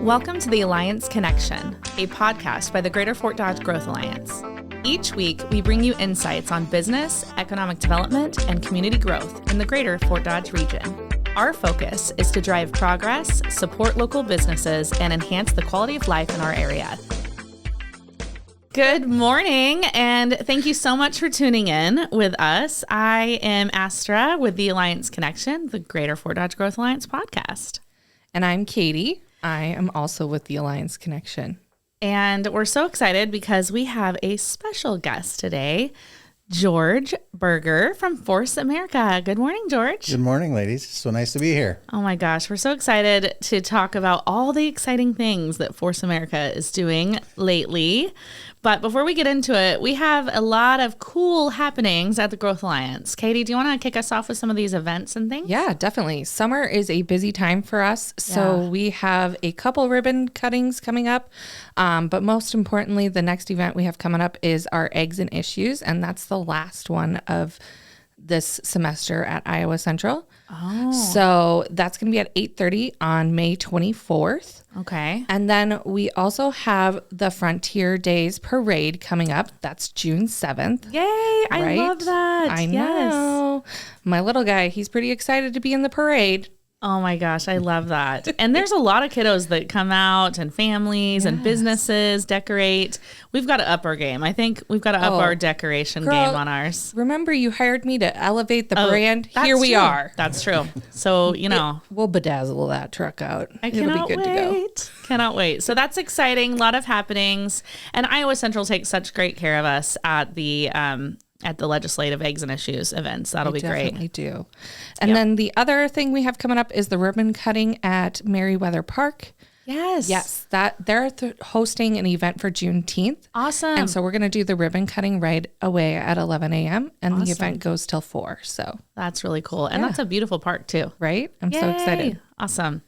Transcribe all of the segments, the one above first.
Welcome to the Alliance Connection, a podcast by the Greater Fort Dodge Growth Alliance. Each week, we bring you insights on business, economic development, and community growth in the Greater Fort Dodge region. Our focus is to drive progress, support local businesses, and enhance the quality of life in our area. Good morning, and thank you so much for tuning in with us. I am Astra with the Alliance Connection, the Greater Fort Dodge Growth Alliance podcast. And I'm Katy. I am also with the Alliance Connection. And we're so excited because we have a special guest today, George Berger from Force America. Good morning, George. Good morning, ladies. So nice to be here. Oh my gosh, we're so excited to talk about all the exciting things that Force America is doing lately. But before we get into it, we have a lot of cool happenings at the Growth Alliance. Katy, do you want to kick us off with some of these events and things? Yeah, definitely. Summer is a busy time for us. So we have a couple ribbon cuttings coming up. But most importantly, the next event we have coming up is our Eggs and Issues. And that's the last one of this semester at Iowa Central. Oh. So that's going to be at 8:30 on May 24th. Okay. And then we also have the Frontier Days Parade coming up. That's June 7th. Yay. I love that. I know. My little guy, he's pretty excited to be in the parade. Oh my gosh, I love that. And there's a lot of kiddos that come out and families and businesses decorate. We've got to up our game. I think we've got to up our decoration game on ours. Remember you hired me to elevate the brand? Here we are. That's true. So, you know. We'll bedazzle that truck out. It'll be good to go. Cannot wait. So that's exciting. A lot of happenings. And Iowa Central takes such great care of us at the legislative Eggs and Issues events. That'll be great. Definitely do. And then the other thing we have coming up is the ribbon cutting at Merriweather Park. Yes. They're hosting an event for Juneteenth. Awesome. And so we're going to do the ribbon cutting right away at 11 a.m. And the event goes till 4. So that's really cool. And that's a beautiful park too. Right? I'm so excited. Awesome.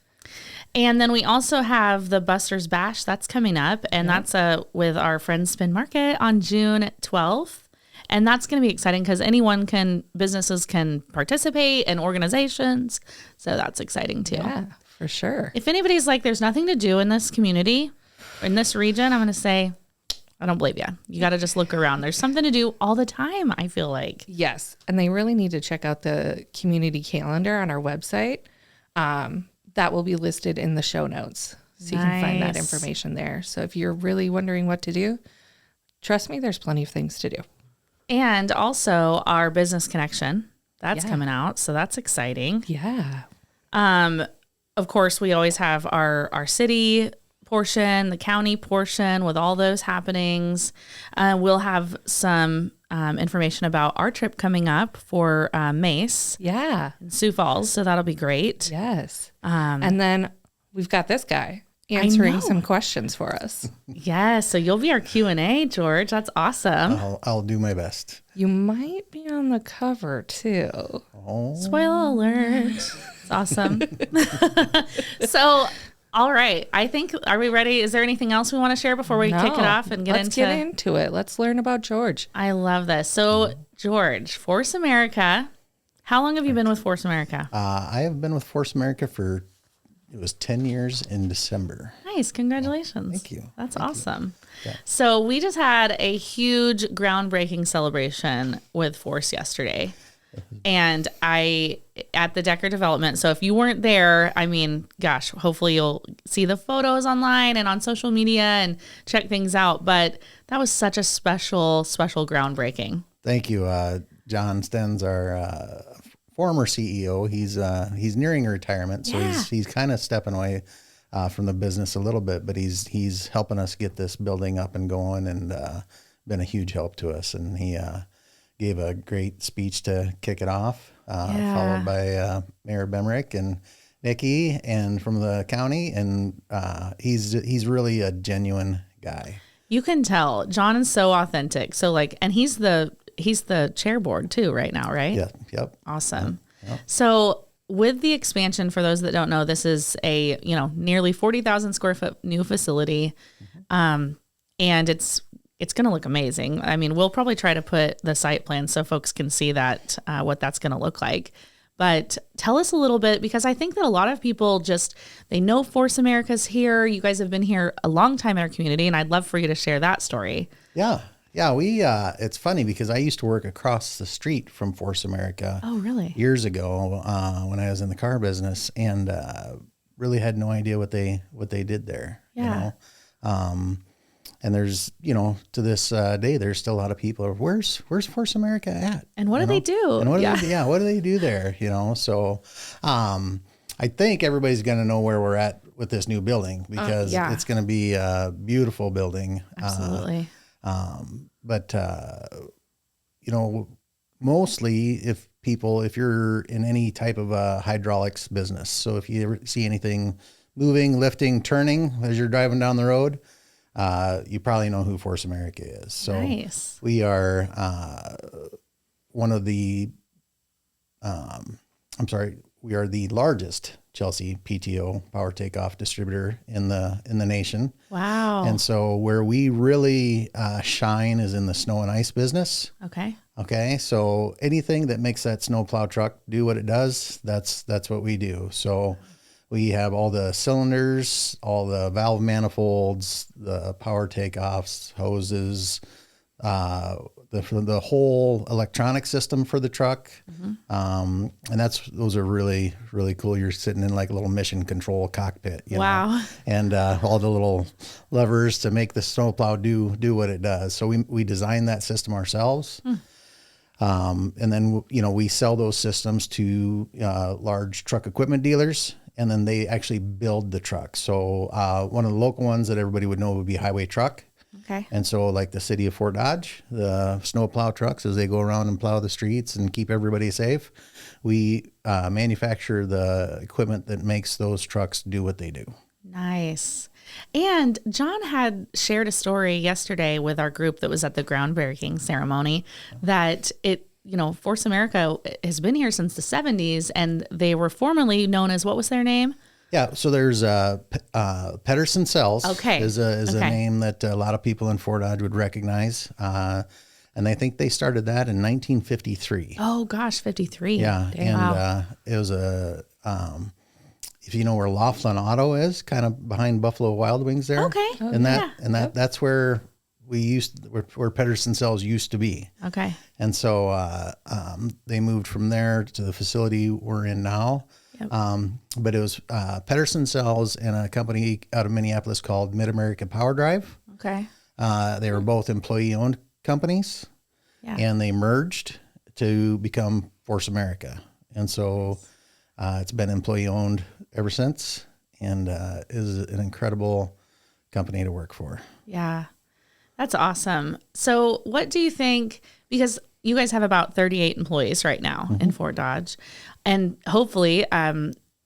And then we also have the Buster's Bash that's coming up. And that's with our friends Spin Markket on June 12th. And that's going to be exciting because businesses can participate and organizations. So that's exciting too. Yeah, for sure. If anybody's like, there's nothing to do in this community, in this region, I'm going to say, I don't believe you. You got to just look around. There's something to do all the time, I feel like. Yes. And they really need to check out the community calendar on our website. That will be listed in the show notes. So you can find that information there. So if you're really wondering what to do, trust me, there's plenty of things to do. And also our business connection, that's coming out. So that's exciting. Yeah. Of course, we always have our city portion, the county portion with all those happenings. We'll have some information about our trip coming up for Mace. Yeah. In Sioux Falls. So that'll be great. Yes. And then we've got this guy answering some questions for us. Yes. So you'll be our Q&A, George. That's awesome. I'll do my best. You might be on the cover too. Oh. Spoiler alert. It's awesome. So, all right. Are we ready? Is there anything else we want to share before we kick it off and Let's get into it. Let's learn about George. I love this. So, George, Force America. How long have you been with Force America? I have been with Force America it was 10 years in December. Nice. Congratulations. Thank you. That's awesome. Yeah. So we just had a huge groundbreaking celebration with Force yesterday. And at the Decker development. So if you weren't there, I mean, gosh, hopefully you'll see the photos online and on social media and check things out. But that was such a special groundbreaking. Thank you. John Sten's our former CEO. He's nearing retirement, so he's kind of stepping away from the business a little bit, but he's helping us get this building up and going, and been a huge help to us. And he gave a great speech to kick it off, followed by Mayor Bemrick and Nikki, and from the county. And he's really a genuine guy. You can tell John is so authentic. So and he's the chair board too right now, right? Yeah. Yep. Awesome. Yep. So with the expansion, for those that don't know, this is a, nearly 40,000 square foot new facility. And it's going to look amazing. I mean, we'll probably try to put the site plan so folks can see that, what that's going to look like. But tell us a little bit, because I think that a lot of people they know Force America's here. You guys have been here a long time in our community, and I'd love for you to share that story. Yeah. Yeah, it's funny because I used to work across the street from Force America. Oh, really? Years ago, when I was in the car business, and really had no idea what they did there. Yeah. And there's, to this day, there's still a lot of people. Where's Force America at? And what do they do? And what do they do there? So, I think everybody's going to know where we're at with this new building, because it's going to be a beautiful building. Absolutely. But mostly if you're in any type of a hydraulics business, so if you ever see anything moving, lifting, turning as you're driving down the road, you probably know who Force America is. So nice. We are one of the, we are the largest Chelsea PTO power takeoff distributor in the nation. Wow. And so where we really shine is in the snow and ice business. Okay. So anything that makes that snowplow truck do what it does, that's what we do. So we have all the cylinders, all the valve manifolds, the power takeoffs, hoses, the whole electronic system for the truck. And those are really, really cool. You're sitting in like a little mission control cockpit. Wow. And all the little levers to make the snowplow do what it does. So we designed that system ourselves. And then, we sell those systems to large truck equipment dealers, and then they actually build the truck. So one of the local ones that everybody would know would be Highway Truck. Okay. And so like the city of Fort Dodge, the snowplow trucks, as they go around and plow the streets and keep everybody safe, we manufacture the equipment that makes those trucks do what they do. Nice. And John had shared a story yesterday with our group that was at the groundbreaking ceremony that Force America has been here since the 70s, and they were formerly known as, what was their name? Yeah, so there's Pedersen Cells. Okay. Is a name that a lot of people in Fort Dodge would recognize, and I think they started that in 1953. Oh gosh, 53. Yeah, and it was if you know where Laughlin Auto is, kind of behind Buffalo Wild Wings there. Okay. That's where where Pedersen Cells used to be. Okay. And so they moved from there to the facility we're in now. Yep. But it was Pedersen Cells and a company out of Minneapolis called Mid-America Power Drive. Okay. They were both employee-owned companies, and they merged to become Force America. And so it's been employee-owned ever since, and is an incredible company to work for. Yeah. That's awesome. So what do you think, because you guys have about 38 employees right now in Fort Dodge, and hopefully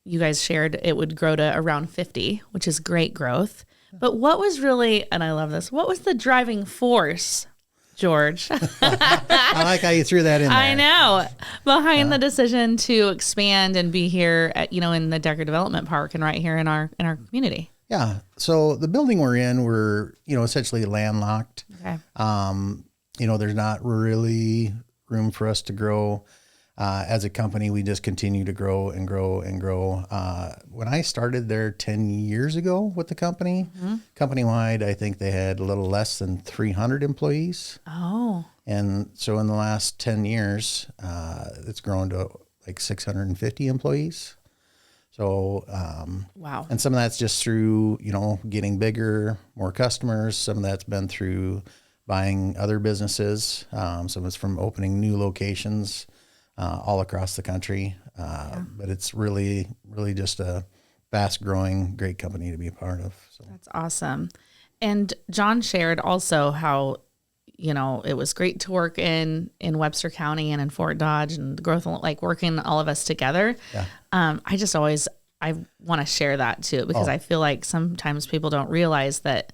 you guys shared it would grow to around 50, which is great growth. But what was really, and I love this, what was the driving force, George? I like how you threw that in there. I know. Behind the decision to expand and be here at, in the Berger Development Park and right here in our community. Yeah. So the building we're in, we're, essentially landlocked. Okay. There's not really room for us to grow. As a company, we just continue to grow and grow and grow. When I started there 10 years ago with the company, company-wide, I think they had a little less than 300 employees. Oh. And so in the last 10 years, it's grown to like 650 employees. So, wow. And some of that's just through, getting bigger, more customers. Some of that's been through buying other businesses. Some of it's from opening new locations all across the country. But it's really, really just a fast growing, great company to be a part of. So that's awesome. And John shared also how, it was great to work in Webster County and in Fort Dodge, and the growth, like working all of us together. Yeah. I want to share that too, because I feel like sometimes people don't realize that,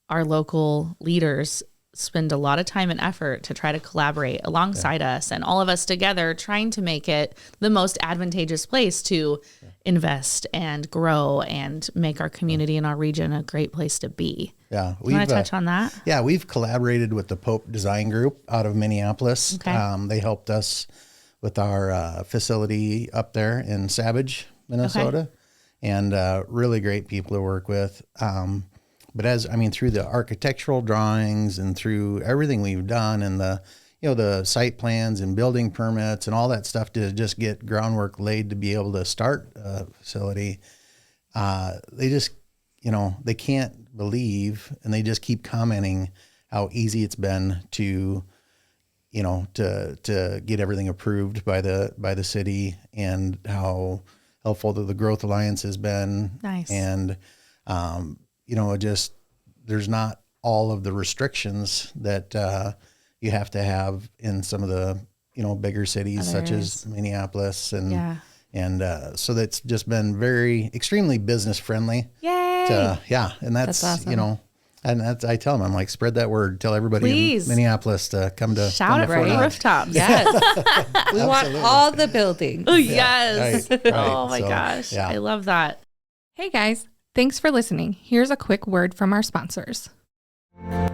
our local leaders spend a lot of time and effort to try to collaborate alongside us, and all of us together trying to make it the most advantageous place to invest and grow and make our community and our region a great place to be. Yeah. You want to touch on that? Yeah. We've collaborated with the Pope Design Group out of Minneapolis. Okay. They helped us with our facility up there in Savage, Minnesota, and really great people to work with. But through the architectural drawings and through everything we've done and the site plans and building permits and all that stuff to just get groundwork laid to be able to start a facility, they just, they can't believe, and they just keep commenting how easy it's been to get everything approved by the city, and how helpful the Growth Alliance has been. Nice. And, there's not all of the restrictions that you have to have in some of the, bigger cities such as Minneapolis. And so that's just been extremely business friendly. Yay. And that's awesome. And I tell them, I'm like, spread that word. Tell everybody in Minneapolis to come to shout it from the rooftops. Yes. We want all the buildings. Oh, yes. Right. Oh, my gosh. Yeah. I love that. Hey, guys. Thanks for listening. Here's a quick word from our sponsors.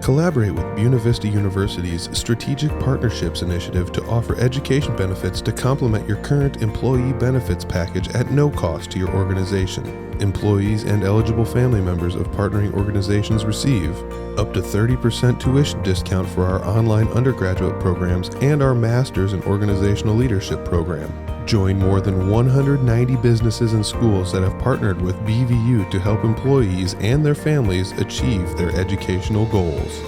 Collaborate with Buena Vista University's Strategic Partnerships Initiative to offer education benefits to complement your current employee benefits package at no cost to your organization. Employees and eligible family members of partnering organizations receive up to 30% tuition discount for our online undergraduate programs and our Master's in Organizational Leadership program. Join more than 190 businesses and schools that have partnered with BVU to help employees and their families achieve their educational goals.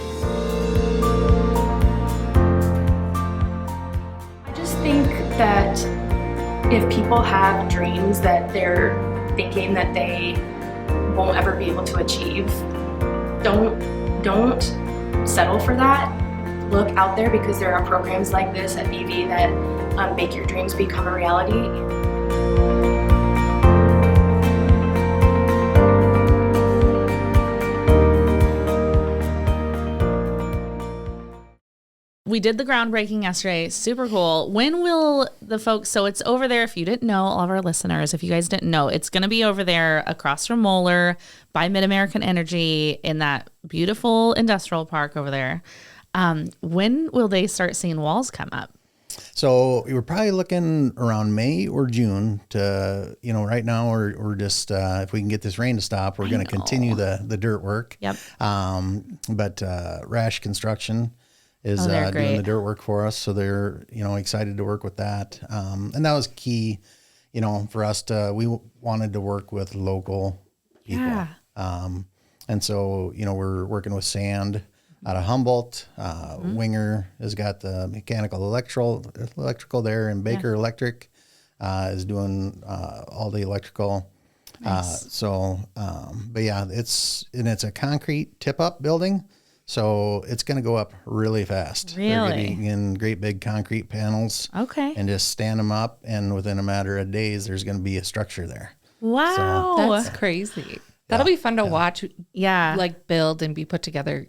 I just think that if people have dreams that they're thinking that they won't ever be able to achieve, don't settle for that. Look out there, because there are programs like this at BV that make your dreams become a reality. We did the groundbreaking yesterday. Super cool. When will the folks, so it's over there, if you didn't know, all of our listeners, if you guys didn't know, it's going to be over there across from Moeller by Mid-American Energy in that beautiful industrial park over there. When will they start seeing walls come up? So we're probably looking around May or June to, right now we're just, if we can get this rain to stop, we're going to continue the dirt work. Yep. But Rash Construction is doing the dirt work for us. So they're, excited to work with that. And that was key, for us we wanted to work with local people. Yeah. And so, we're working with sand out of Humboldt. Winger has got the mechanical electrical there, and Berger Electric is doing all the electrical. Nice. But yeah, it's a concrete tip-up building, so it's going to go up really fast. Really? They're getting in great big concrete panels. Okay. And just stand them up, and within a matter of days, there's going to be a structure there. Wow. That's crazy. That'll be fun to watch. Yeah. Like build and be put together.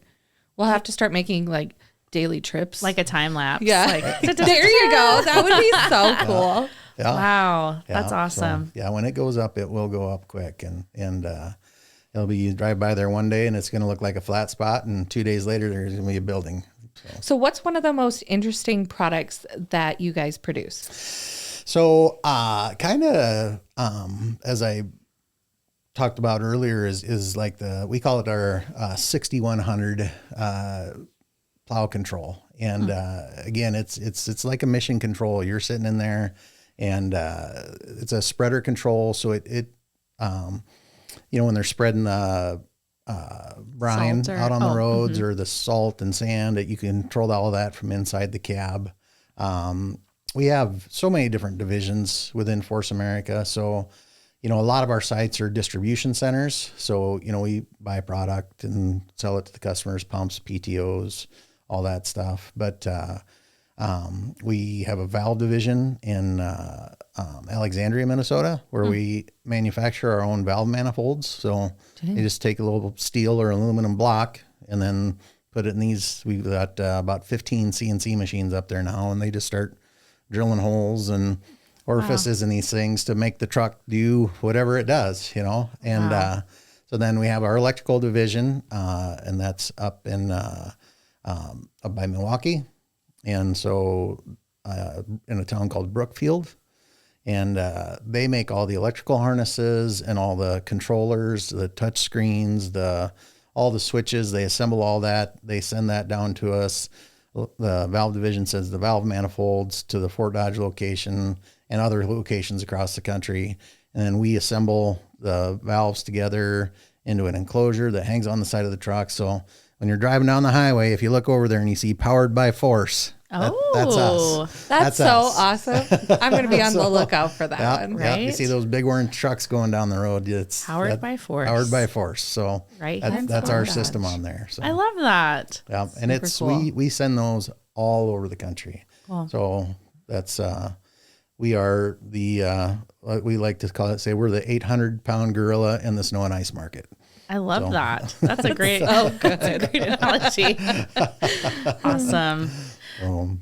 We'll have to start making like daily trips. Like a time lapse. Yeah. Like, there you go. That would be so cool. Yeah. Wow. That's awesome. So, when it goes up, it will go up quick, and it'll be, you drive by there one day and it's going to look like a flat spot, and 2 days later there's going to be a building. So what's one of the most interesting products that you guys produce? So kind of as I talked about earlier is like we call it our 6100 plow control. And again, it's like a mission control. You're sitting in there, and it's a spreader control. So it when they're spreading the brine out on the roads or the salt and sand, that you can control all of that from inside the cab. We have so many different divisions within Force America. So, a lot of our sites are distribution centers. So, we buy product and sell it to the customers, pumps, PTOs, all that stuff. But we have a valve division in Alexandria, Minnesota, where we manufacture our own valve manifolds. So you just take a little steel or aluminum block and then put it in these. We've got about 15 CNC machines up there now, and they just start drilling holes and orifices in these things to make the truck do whatever it does, And so then we have our electrical division, and that's up in up by Milwaukee. And so in a town called Brookfield. And they make all the electrical harnesses and all the controllers, the touch screens, all the switches. They assemble all that. They send that down to us. The valve division sends the valve manifolds to the Fort Dodge location and other locations across the country. And then we assemble the valves together into an enclosure that hangs on the side of the truck. So when you're driving down the highway, if you look over there and you see powered by force, that's us. That's so awesome. I'm going to be on the lookout for that one. Right? You see those big orange trucks going down the road. It's powered by force. Powered by force. So that's our system on there. So I love that. Yeah, and it's cool. we send those all over the country. Cool. So that's we are the we like to say we're the 800-pound gorilla in the snow and ice market. I love that. That's a great, that's a great analogy. Awesome.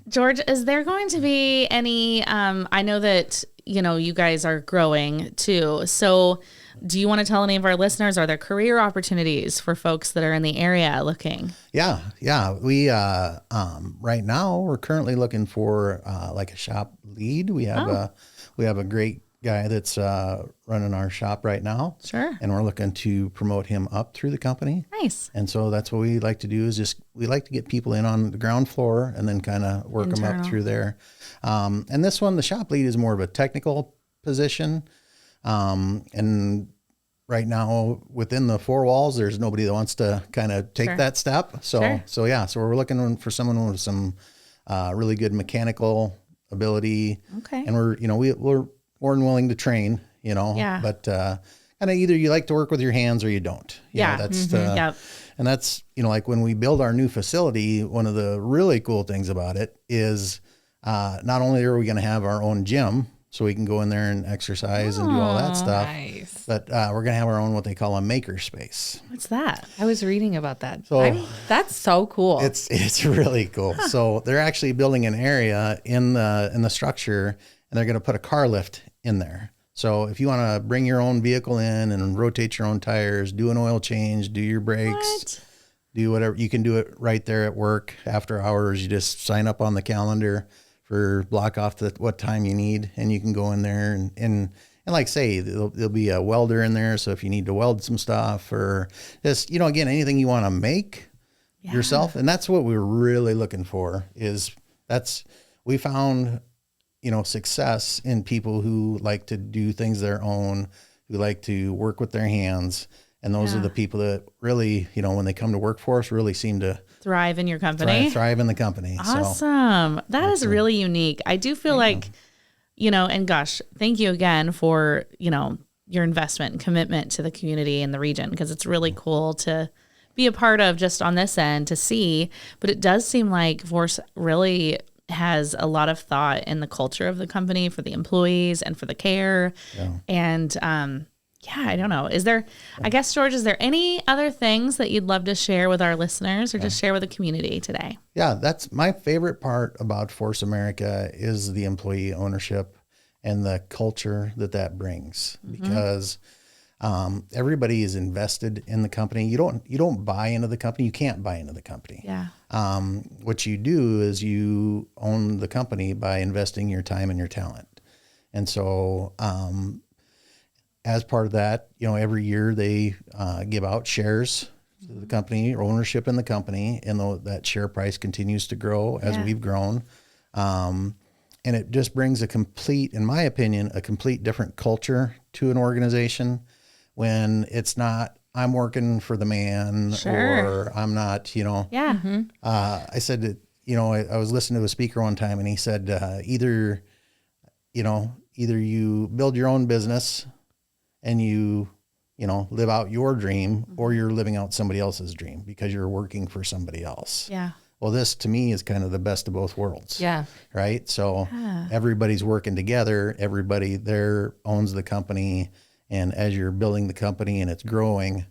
George, is there going to be any, I know that, you guys are growing too. So do you want to tell any of our listeners, are there career opportunities for folks that are in the area looking? Yeah. We, right now we're currently looking for, like a shop lead. We have a great guy that's running our shop right now. Sure. And we're looking to promote him up through the company. Nice. And so that's what we like to do is we like to get people in on the ground floor and then kind of work them up through there. And this one, the shop lead is more of a technical position. And right now within the four walls, there's nobody that wants to kind of take that step. So we're looking for someone with some really good mechanical ability. Okay. And we're more than willing to train, but kind of either you like to work with your hands or you don't. That's and that's, like when we build our new facility, one of the really cool things about it is not only are we going to have our own gym so we can go in there and exercise and do all that stuff, nice. But we're going to have our own what they call a maker space. What's that? I was reading about that. So that's so cool. It's really cool. So they're actually building an area in the structure, and they're going to put a car lift in there. So if you want to bring your own vehicle in and rotate your own tires, do an oil change, do your brakes, do whatever, you can do it right there at work after hours. You just sign up on the calendar for block off what time you need, and you can go in there and like say there'll be a welder in there. So if you need to weld some stuff or just, again, anything you want to make yourself. And that's what we're really looking for we found success in people who like to do things their own, who like to work with their hands. And those are the people that really, when they come to work for us, really seem to thrive in your company. Thrive in the company. Awesome. So, that is really unique. I do feel like, and gosh, thank you again for, your investment and commitment to the community and the region, because it's really cool to be a part of just on this end to see. But it does seem like Force really has a lot of thought in the culture of the company for the employees and for the care. Yeah. And I don't know. I guess, George, is there any other things that you'd love to share with our listeners or just share with the community today? Yeah, that's my favorite part about Force America is the employee ownership and the culture that brings, because everybody is invested in the company. You don't buy into the company. You can't buy into the company. Yeah. What you do is you own the company by investing your time and your talent. And so, as part of that, every year they give out shares to the company, or ownership in the company, and that share price continues to grow as we've grown. And it just brings in my opinion, a complete different culture to an organization when it's not, I'm working for the man or I'm not, Yeah. I said that, I was listening to a speaker one time and he said, either you build your own business and you live out your dream, or you're living out somebody else's dream because you're working for somebody else. Yeah. Well, this to me is kind of the best of both worlds. Yeah. Right. So everybody's working together. Everybody there owns the company. And as you're building the company and it's growing,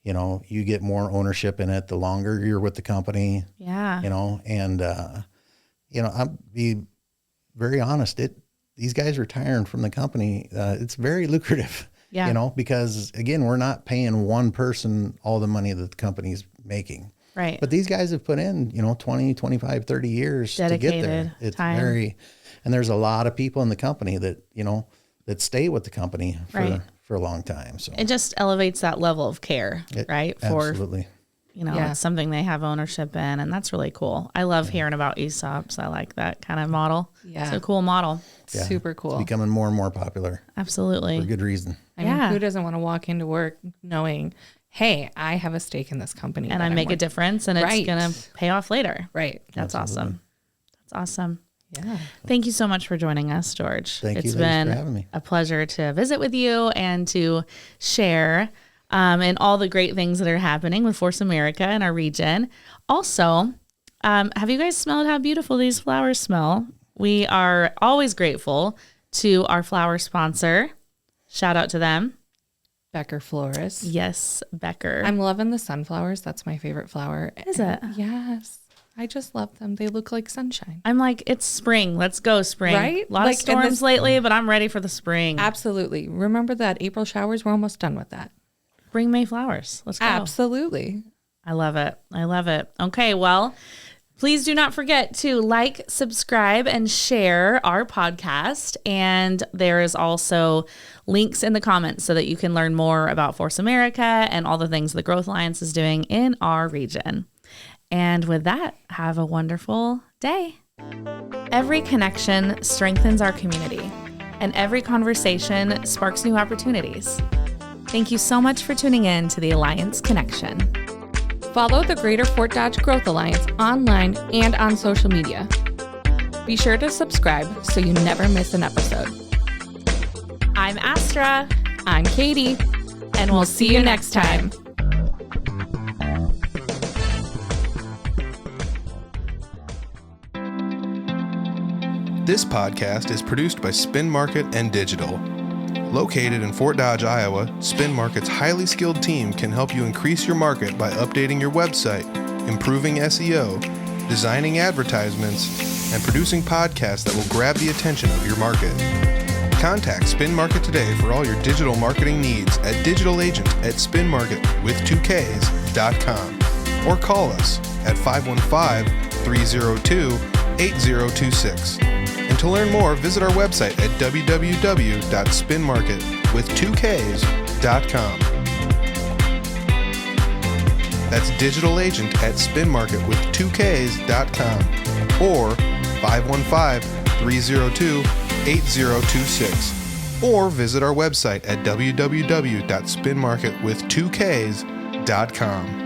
you get more ownership in it the longer you're with the company. Yeah. I'll be very honest. These guys retiring from the company, it's very lucrative. Yeah. Because again, we're not paying one person all the money that the company's making. Right. But these guys have put in, 20, 25, 30 years to get there. Dedicated It's time. and there's a lot of people in the company that, that stay with the company Right. for a long time. So It just elevates that level of care, right? For, absolutely. it's something they have ownership in, and that's really cool. I love hearing about ESOPs. I like that kind of model. Yeah. It's a cool model. Yeah. Super cool. It's becoming more and more popular Absolutely. for good reason. I mean, Yeah. who doesn't want to walk into work knowing, hey, I have a stake in this company And that I I'm make a working-" difference, and it's Right. going to pay off later. Right. That's awesome. That's awesome. Yeah. Thank you so much for joining us, George. Thank you. It's Thanks been for having me. a pleasure to visit with you and to share and all the great things that are happening with Force America in our region. Also, have you guys smelled how beautiful these flowers smell? We are always grateful to our flower sponsor. Shout out to them. Becker Florist. Yes, Berger. I'm loving the sunflowers. That's my favorite flower. Is it? Yes. I just love them. They look like sunshine. I'm like, it's spring. Let's go, spring. Right? A lot Like, of and storms this- lately, but I'm ready for the spring. Absolutely. Remember that April showers? We're almost done with that. Bring May flowers. Let's go. Absolutely. I love it. I love it. Okay, well, please do not forget to like, subscribe, and share our podcast. And there is also links in the comments so that you can learn more about Force America and all the things the Growth Alliance is doing in our region. And with that, have a wonderful day. Every connection strengthens our community, and every conversation sparks new opportunities. Thank you so much for tuning in to the Alliance Connection. Follow the Greater Fort Dodge Growth Alliance online and on social media. Be sure to subscribe so you never miss an episode. I'm Astra, I'm Katie, and we'll see you next time. This podcast is produced by Spin Market and Digital. Located in Fort Dodge, Iowa, Spin Market's highly skilled team can help you increase your market by updating your website, improving SEO, designing advertisements, and producing podcasts that will grab the attention of your market. Contact Spin Market today for all your digital marketing needs at digitalagent@spinmarket.com or call us at 515-302-8026. And to learn more, visit our website at www.spinmarket.com. That's digitalagent@spinmarket.com or 515-302-8026. Or visit our website at www.spinmarket.com.